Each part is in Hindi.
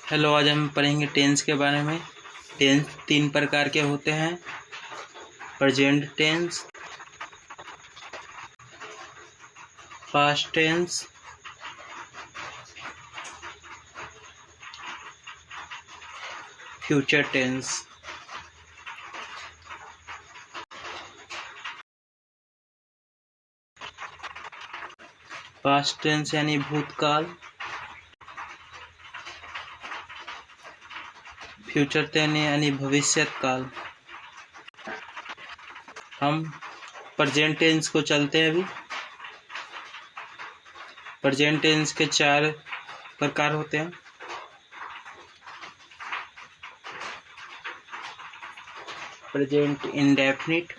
हेलो, आज हम पढ़ेंगे टेंस के बारे में। टेंस 3 प्रकार के होते हैं। Present tense, past tense, future tense. Past tense यानी भूतकाल, फ्यूचर टेंस यानी भविष्यत काल। हम प्रेजेंट टेंस को चलते हैं। अभी प्रेजेंट टेंस के 4 प्रकार होते हैं। Present indefinite,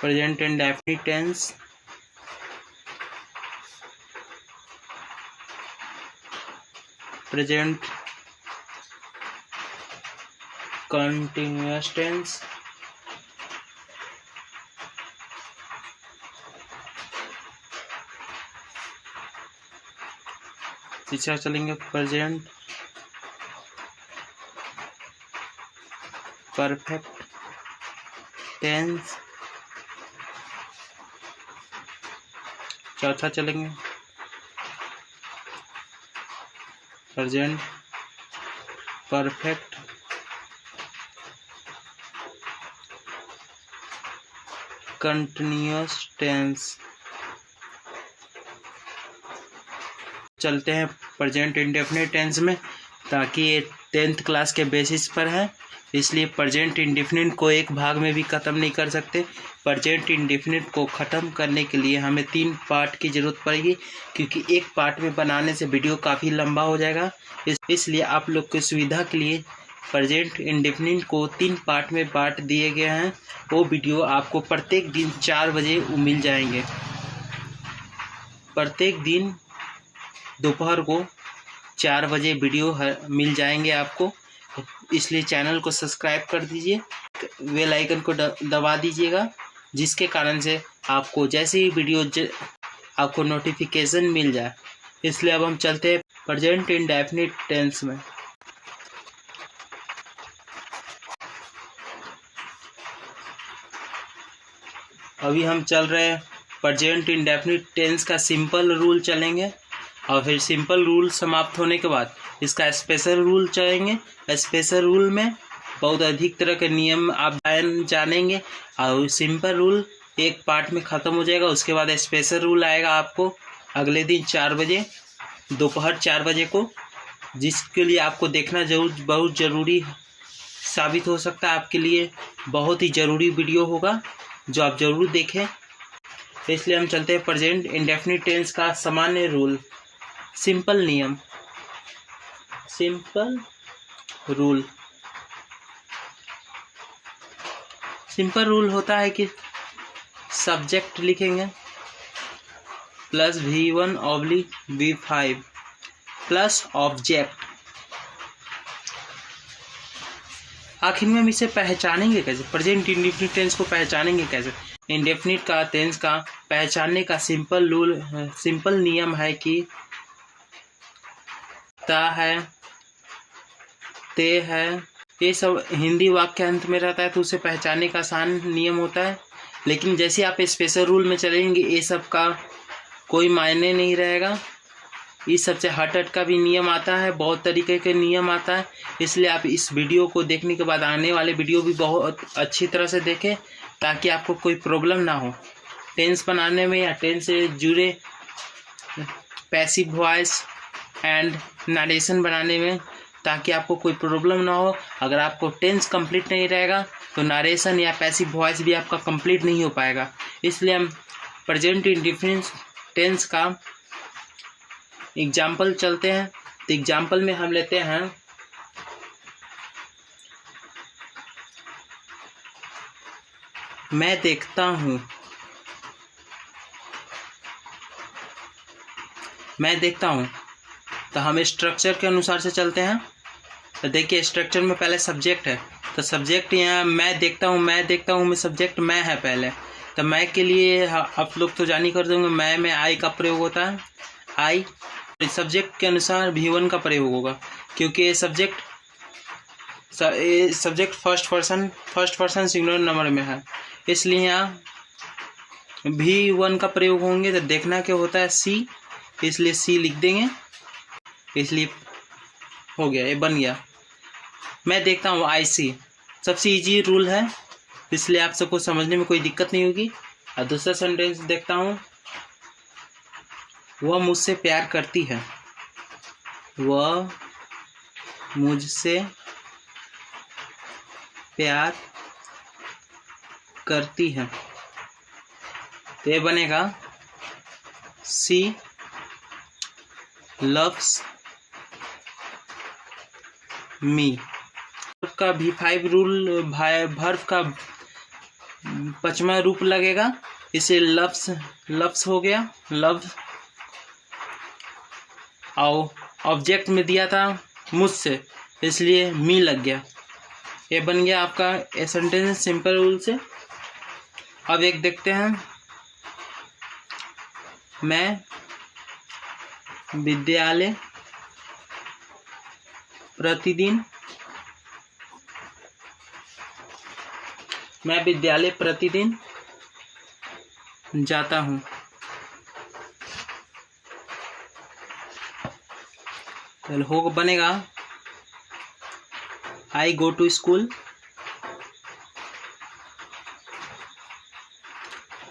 present indefinite tense, present continuous tense, तीसरा चलेंगे प्रेजेंट परफेक्ट टेंस, चौथा चलेंगे प्रेजेंट परफेक्ट कंटिन्यूअस टेंस। चलते हैं प्रेजेंट इंडेफिनिट टेंस में, ताकि ये 10th क्लास के बेसिस पर है, इसलिए प्रेजेंट इंडेफिनिट को एक भाग में भी ख़त्म नहीं कर सकते। प्रेजेंट इंडेफिनिट को ख़त्म करने के लिए हमें 3 पार्ट की ज़रूरत पड़ेगी, क्योंकि एक पार्ट में बनाने से वीडियो काफ़ी लंबा हो जाएगा। इसलिए आप लोग की सुविधा के लिए प्रेजेंट इंडेफिनिट को 3 पार्ट में बांट दिए गए हैं। वो वीडियो आपको प्रत्येक दिन 4 बजे मिल जाएंगे। प्रत्येक दिन दोपहर को 4 बजे वीडियो मिल जाएंगे आपको। इसलिए चैनल को सब्सक्राइब कर दीजिए, बेल आइकन को दबा दीजिएगा, जिसके कारण से आपको जैसे ही वीडियो आपको नोटिफिकेशन मिल जाए। इसलिए अब हम चलते हैं प्रेजेंट इंडेफिनिट टेंस में। अभी हम चल रहे हैं प्रेजेंट इंडेफिनिट टेंस का सिंपल रूल चलेंगे, और फिर सिंपल रूल समाप्त होने के बाद इसका स्पेशल रूल चलेंगे। स्पेशल रूल में बहुत अधिक तरह के नियम आप जानेंगे, और सिंपल रूल एक पार्ट में ख़त्म हो जाएगा। उसके बाद स्पेशल रूल आएगा आपको अगले दिन 4 बजे, दोपहर 4 बजे को, जिसके लिए आपको देखना बहुत ज़रूरी साबित हो सकता है। आपके लिए बहुत ही ज़रूरी वीडियो होगा, जो आप ज़रूर देखें। इसलिए हम चलते हैं प्रेजेंट इंडेफिनिट टेंस का सामान्य रूल, सिंपल नियम, सिंपल रूल। सिंपल रूल होता है कि सब्जेक्ट लिखेंगे प्लस V1/V5 प्लस ऑब्जेक्ट। आखिर में हम इसे पहचानेंगे कैसे? प्रेजेंट इंडेफिनिट टेंस को पहचानेंगे कैसे? इंडेफिनिट का टेंस का पहचानने का सिंपल नियम है कि ता है, ते है, ये सब हिंदी वाक्यांत में रहता है, तो उसे पहचानने का आसान नियम होता है। लेकिन जैसे आप स्पेशल रूल में चलेंगे, ये सब का कोई मायने नहीं रहेगा। इस सबसे हट का भी नियम आता है, बहुत तरीके के नियम आता है। इसलिए आप इस वीडियो को देखने के बाद आने वाले वीडियो भी बहुत अच्छी तरह से देखें, ताकि आपको कोई प्रॉब्लम ना हो टेंस बनाने में, या टेंस से जुड़े पैसिव वॉइस एंड नरेशन बनाने में, ताकि आपको कोई प्रॉब्लम ना हो। अगर आपको टेंस कंप्लीट नहीं रहेगा तो नरेशन या पैसिव वॉइस भी आपका कंप्लीट नहीं हो पाएगा। इसलिए हम प्रेजेंट इंडेफिनिट टेंस का एग्जाम्पल चलते हैं। तो एग्जाम्पल में हम लेते हैं मैं देखता हूँ। मैं देखता हूँ, तो हम स्ट्रक्चर के अनुसार से चलते हैं। तो देखिए, स्ट्रक्चर में पहले सब्जेक्ट है, तो सब्जेक्ट यहाँ मैं देखता हूँ में सब्जेक्ट मैं है पहले। तो मैं के लिए आप लोग तो जानी कर देंगे, मैं में आई का प्रयोग होता है। आई सब्जेक्ट के अनुसार V1 का प्रयोग होगा, क्योंकि ये subject first person singular number में है, इसलिए यहाँ V1 का प्रयोग होंगे। तो देखना क्या होता है C, इसलिए C लिख देंगे, इसलिए हो गया, ये बन गया। मैं देखता हूँ IC, सबसे इजी रूल है, इसलिए आप सबको समझने में कोई दिक्कत नहीं होगी। और दूसरा सेंटेंस देखता हूँ, वह मुझसे प्यार करती है, वह मुझसे प्यार करती है। तो ये बनेगा सी लव्स मी। का V5 रूल वर्ब का 5वां रूप लगेगा, इसे लव्स हो गया, लव। और ऑब्जेक्ट में दिया था मुझसे, इसलिए मी लग गया। ये बन गया आपका सेंटेंस सिंपल रूल से। अब एक देखते हैं, मैं विद्यालय प्रतिदिन जाता हूँ। चलो हो बनेगा I go to school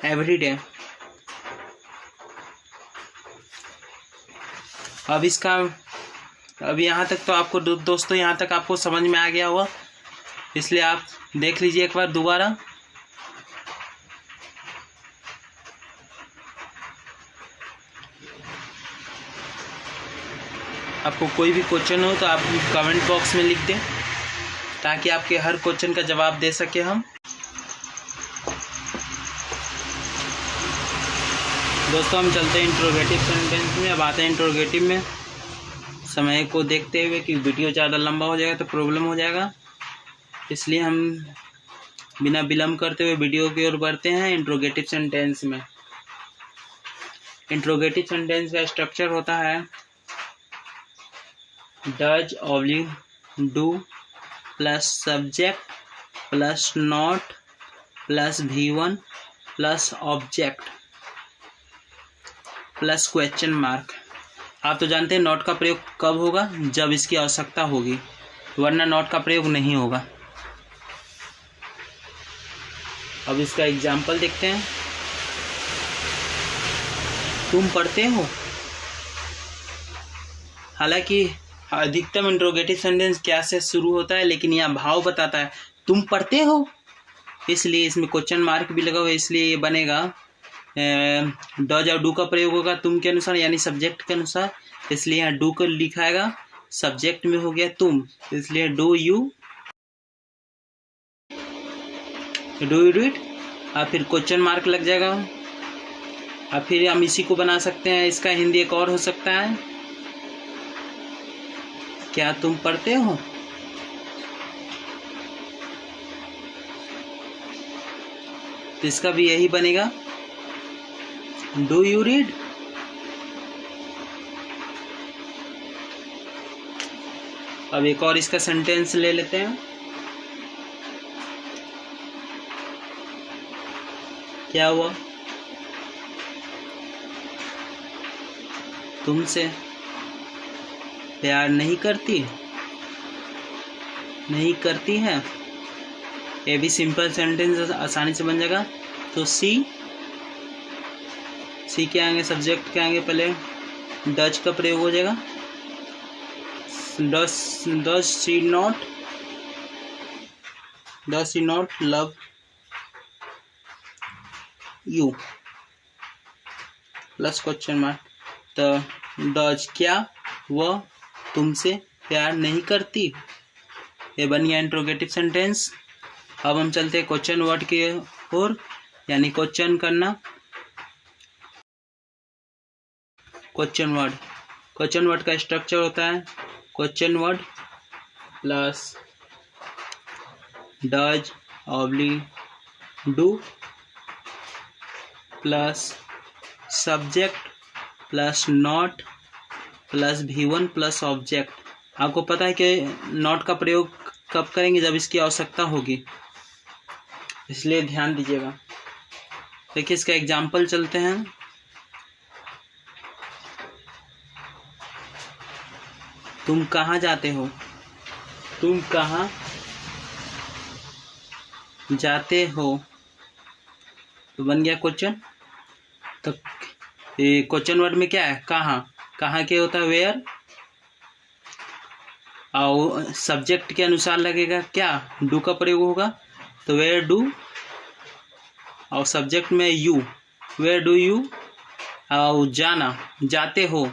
every day। अब यहाँ तक तो आपको दोस्तों यहाँ तक आपको समझ में आ गया होगा, इसलिए आप देख लीजिए एक बार दोबारा। आपको कोई भी क्वेश्चन हो तो आप कमेंट बॉक्स में लिख दें, ताकि आपके हर क्वेश्चन का जवाब दे सके हम। दोस्तों हम चलते हैं इंट्रोगेटिव सेंटेंस में। अब आते हैं इंट्रोगेटिव में। समय को देखते हुए कि वीडियो ज़्यादा लंबा हो जाएगा तो प्रॉब्लम हो जाएगा, इसलिए हम बिना विलम्ब करते हुए वीडियो की ओर बढ़ते हैं इंट्रोगेटिव सेंटेंस में। इंट्रोगेटिव सेंटेंस का स्ट्रक्चर होता है does oblique do plus subject plus not plus V1 plus object plus question mark. आप तो जानते हैं नॉट का प्रयोग कब होगा, जब इसकी आवश्यकता होगी, वरना नॉट का प्रयोग नहीं होगा। अब इसका एग्जाम्पल देखते हैं। तुम पढ़ते हो। हालांकि अधिकतम इंट्रोगेटिव सेंटेंस क्या से शुरू होता है, लेकिन यहाँ भाव बताता है तुम पढ़ते हो, इसलिए इसमें क्वेश्चन मार्क भी लगा हुआ है, इसलिए ये बनेगा डज और डू का प्रयोग होगा तुम के अनुसार, यानी सब्जेक्ट के अनुसार, इसलिए यहाँ डू को लिखाएगा, सब्जेक्ट में हो गया तुम, इसलिए डू यू रीड, और फिर क्वेश्चन मार्क लग जाएगा। और फिर हम इसी को बना सकते हैं, इसका हिंदी एक और हो सकता है, क्या तुम पढ़ते हो। तो इसका भी यही बनेगा, डू यू रीड। अब एक और इसका सेंटेंस ले लेते हैं। क्या हुआ, तुमसे प्यार नहीं करती है। ये भी सिंपल सेंटेंस आसानी से बन जाएगा। तो सी के आगे सब्जेक्ट के आगे पहले डज का प्रयोग हो जाएगा, does she not love you plus question mark. तो डज क्या वह तुमसे प्यार नहीं करती, ये बन गया इंट्रोगेटिव सेंटेंस। अब हम चलते हैं क्वेश्चन वर्ड की ओर, यानी क्वेश्चन करना। क्वेश्चन वर्ड का स्ट्रक्चर होता है question word plus does oblique do plus subject plus not plus V1 plus object. आपको पता है कि नॉट का प्रयोग कब करेंगे, जब इसकी आवश्यकता होगी, इसलिए ध्यान दीजिएगा। देखिए इसका एग्जाम्पल चलते हैं। तुम कहाँ जाते हो, तुम कहाँ जाते हो, तो बन गया क्वेश्चन। तो ये क्वेश्चन वर्ड में क्या है, कहाँ, कहाँ के होता है वेयर, और सब्जेक्ट के अनुसार लगेगा क्या, डू का प्रयोग होगा, तो वेयर डू, और सब्जेक्ट में यू, वेयर डू यू, और जाना, जाते हो,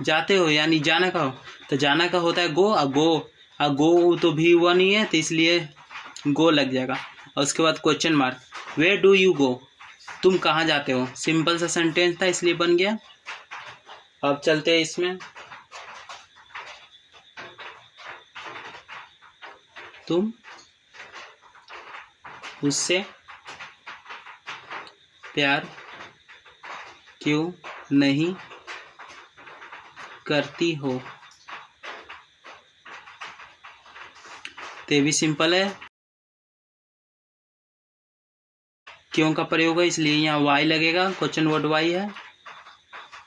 जाते हो यानी जाना का हो, तो जाना का होता है गो, और गो तो V1 ही है, तो इसलिए गो लग जाएगा। और उसके बाद question mark, where do you go, तुम कहाँ जाते हो। सिंपल सा सेंटेंस था इसलिए बन गया। अब चलते हैं इसमें, तुम उससे प्यार क्यों नहीं करती हो, ते भी सिंपल है, क्यों का प्रयोग है इसलिए यहाँ वाई लगेगा, क्वेश्चन वर्ड वाई है।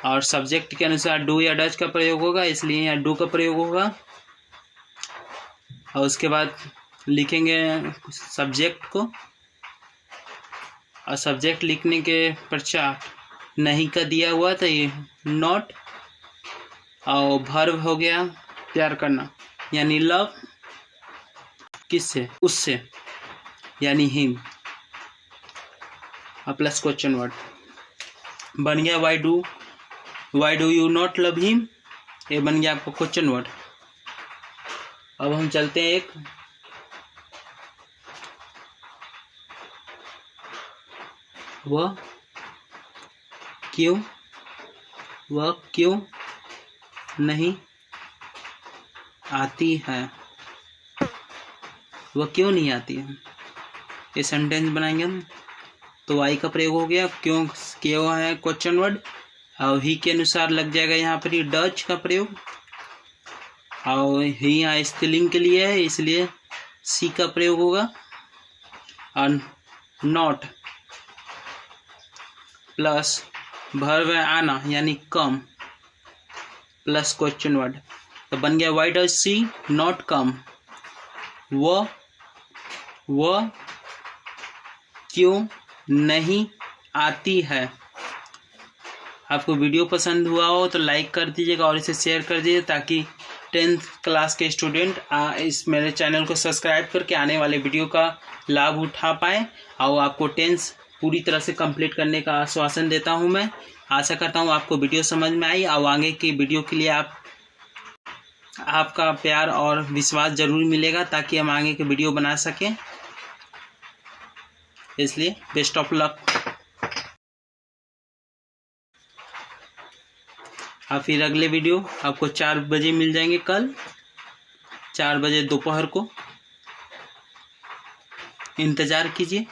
और सब्जेक्ट के अनुसार डू या डज का प्रयोग होगा, इसलिए यहाँ डू का प्रयोग होगा। और उसके बाद लिखेंगे सब्जेक्ट को, और सब्जेक्ट लिखने के पश्चात नहीं का दिया हुआ तो ये नॉट, और वर्ब हो गया प्यार करना यानी लव, किससे, उससे यानी हिम, प्लस क्वेश्चन वर्ड बन गया why do you not love him, ये बन गया आपको क्वेश्चन वर्ड। अब हम चलते हैं एक, वह क्यों नहीं आती है, वह क्यों नहीं आती है, ये सेंटेंस बनाएंगे हम। तो वाई का प्रयोग हो गया, क्यों है क्वेश्चन वर्ड, और ही के अनुसार लग जाएगा यहाँ पर ही डच का प्रयोग, और ही यहाँ स्त्रीलिंग के लिए है इसलिए सी का प्रयोग होगा। और नॉट प्लस वर्ब आना यानी कम प्लस क्वेश्चन वर्ड, तो बन गया why does she not come, वह क्यों नहीं आती है। आपको वीडियो पसंद हुआ हो तो लाइक कर दीजिएगा और इसे शेयर कर दीजिए, ताकि 10th क्लास के स्टूडेंट इस मेरे चैनल को सब्सक्राइब करके आने वाले वीडियो का लाभ उठा पाएँ, और आपको 10th पूरी तरह से कंप्लीट करने का आश्वासन देता हूं। मैं आशा करता हूं आपको वीडियो समझ में आई, और आगे की वीडियो के लिए आपका प्यार और विश्वास जरूर मिलेगा, ताकि हम आगे के वीडियो बना सकें। इसलिए बेस्ट ऑफ लक। और फिर अगले वीडियो आपको 4 बजे मिल जाएंगे, कल 4 बजे दोपहर को, इंतज़ार कीजिए।